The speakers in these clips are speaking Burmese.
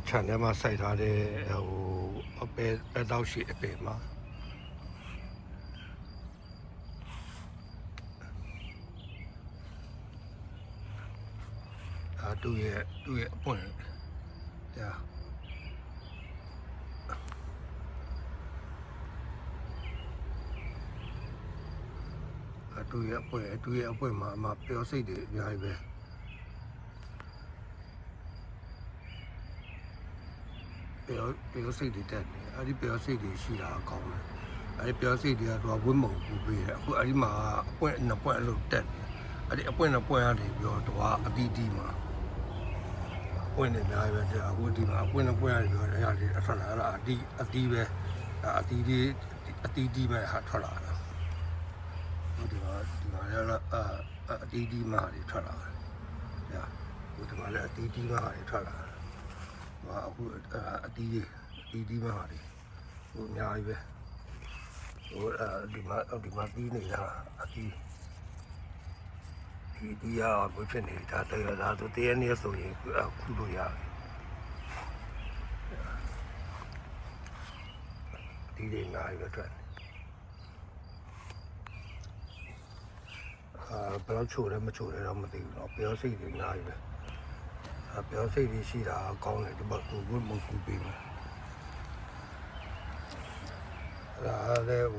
ခြံထဲမှာစိုက်ထားတဲ့ပဲတောက်ရှိအပင်မှာသူ့ရဲ့အပွင့်ညာသူ့ရဲ့အပွင့်မှာပျော်စိတ်တွေအများကြီးပဲပျော်စိတ်တွေတက်နေအဲ့ဒီပျော်စိတ်တွေရှိတာကောင်းတယ်အဲ့ဒီပျော်စိတ်တွေကတော့ဝတ်မုံပူပေးတယ်အခုအဲ့ဒီမှာအပွင့်နှစ်ပွင့်အလုပ်တက်နေအဲ့ဒီအပွင့်နှစ်ပွင့်ကနေပြီးတော့အတီးတီးမှာအပွင့်နေများပဲကြာအခုဒီမှာအပွင့်နှစ်ပွင့်ကနေပြီးတော့အဲ့ဒါလေးအထွက်လာအဲ့ဒါအတီးပဲအတီးတီးပဲဟာထွက်လာတာဒီမှာလည်းအတီးတီးမှာတွေထွက်လာတယ်ကြာဒီမှာလည်းအတီးတီးမှာတွေထွက်လာအခုအတီးမှာတွေဟိုအများကြီးပဲဒီမှာတီးနေတာအတီးဒီရဘယ်ဖြစ်နေတာတရားဒါဆိုတရားနည်းဆိုရင်ခုလို့ရတယ်ဒီတွေအများကြီးပဲထွက်ဘယ်တော့ချိုလဲမချိုလဲတော့မသိဘူးတော့ပျော်စိတ်တွေအများကြီးပဲပျော်စိတ်တွေရှိတာကောင်းတယ်ဒီဘက်ကိုဝတ်မုံကူပေးမယ်အဲ့ဒါလည်း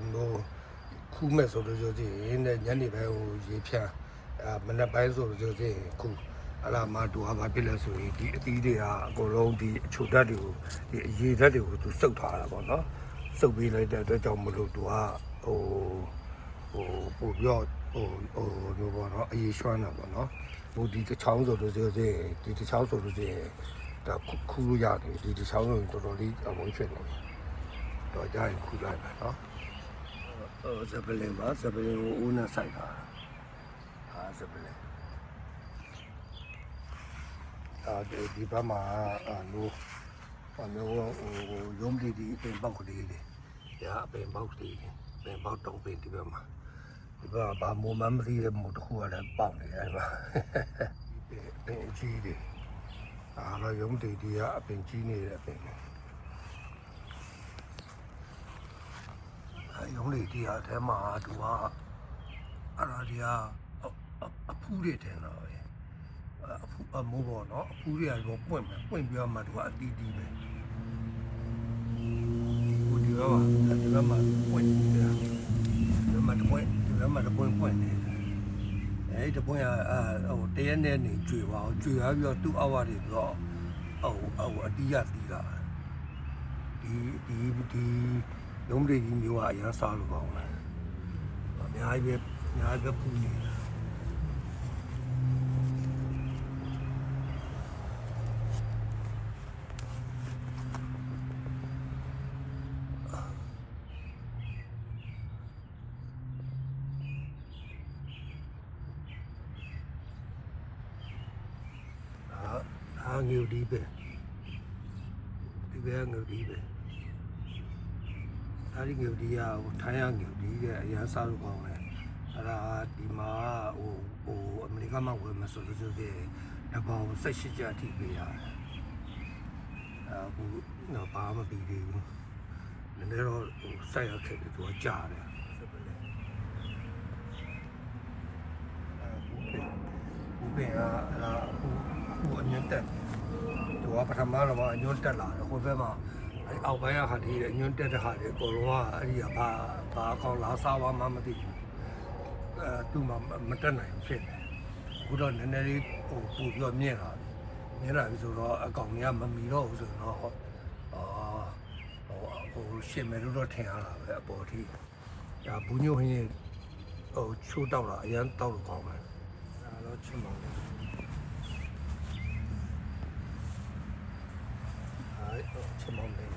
ခုမဲ့ဆိုလို့ဆိုရင်ညနေပိုင်းဟိုရေဖြန်းမနက်ပိုင်းဆိုလို့ဆိုရင်ခုအလားမတူဟာဘာဖြစ်လဲဆိုရင်ဒီအသီးတွေကအကုန်လုံးဒီအချိုဓာတ်တွေကိုဒီအရေဓာတ်တွေကိုသူစုပ်ထားတာပေါ့နော်စုပ်ပေးလိုက်တဲ့အတွက်ကြောင့်မလို့သူကပို့ပြောလို့ပေါ့နော်အရေရွှမ်းတာပေါ့နော်ဟိုဒီတစ်ချောင်းဆိုလို့ဆိုရင်ဒီတစ်ချောင်းဆိုလို့ဆိုရင်ဒါခူးလို့ရတယ်ဒီတစ်ချောင်းဆိုရင်တော်တော်လေးအမုန်းဖြစ်နေတယ်တော့ကြာရင်ခူးလိုက်မယ်နော်ဇပလင်ကိုဦးနဲ့ဆိုင်တာဇပလင်ဒီဘက်မှာရုံးလေးဒီအပင်ပေါက်ကလေးတွေအပင်ပေါက်လေးတွေအပင်ပေါက်တုံးပင်ဒီဘက်မှာဒီဘက်ဘာမိုးမမသိတဲ့မိုးတစ်ခုကလည်းပေါက်နေတယ်ဗျာအပင်ကြီးတွေတော့ရုံးလေးဒီကအပင်ကြီးနေတဲ့အပင်ရုံးလေးဒီအထဲမှာသူကအဲ့ဒါဒီကအဖူးတွေတင်တော့အမိုးပေါ့နော်အဖူးတွေကတော့ပွင့်ပြီးတော့မှသူကအတီးတီးပဲဒီဘက်မှာပွင့်နေတယ်ဒီဘက်မှာတပွင့်ပွင့်နေတယ်အဲ့ဒီတပွင့်ကဟိုတရက်နဲ့နေကျွေပါအောင်ကျွေရပြီးတော့သူ့အောက်ကနေပြီးတော့အတီးရတီးတာဒီရုံးလေးကြီးမျိုးကအရန်စားလို့ကောင်းတယ်အများကြီးပဲပူနေတာငွေဒီပဲဒီပဲငွေဒီပဲအဲ့ဒီငွေဒီကထိုင်းရငွေဒီတဲ့အရန်စားလို့ကောင်းတယ်အဲ့ဒါဒီမှာဟိုအမေရိကမှာဝယ်မဆိုလို့ဆိုရင်တပေါင်း18ကျပ်အထိပေးရတယ်အခုတော့ဘာမှမပြီးသေးဘူးနည်းနည်းတော့စိုက်ရခဲ့တယ်သူကကြားတယ်ဘူးပင်ကအဲ့ဒါဟိုအညွန့်တက်သူကပထမတော့အညွန့်တက်လာတယ်ဟိုဘက်မှာအဲ့အောက်ပိုင်းကဟာဒီအညွန့်တက်တဲ့ဟာတွေအကုန်လုံးကအဲ့ဒီကဘာအကောင်လာစားဝါမှမသိဘူးသူ့မှာမတက်နိုင်ဖြစ်တယ်အခုတော့နည်းနည်းလေးပို့ပြီးတော့မြင်လာပြီဆိုတော့အကောင်ကြီးကမမီတော့ဘူးဆိုတော့ရှင်မယ်လို့တော့ထင်ရတာပဲအပေါ်ထိဒါဘူးညိုဟင်းချိုးတောက်တာအရန်တောက်လို့ကောင်းတယ်ဒါတော့ချစ်မောင်တယ်ချစ်မောင်တယ်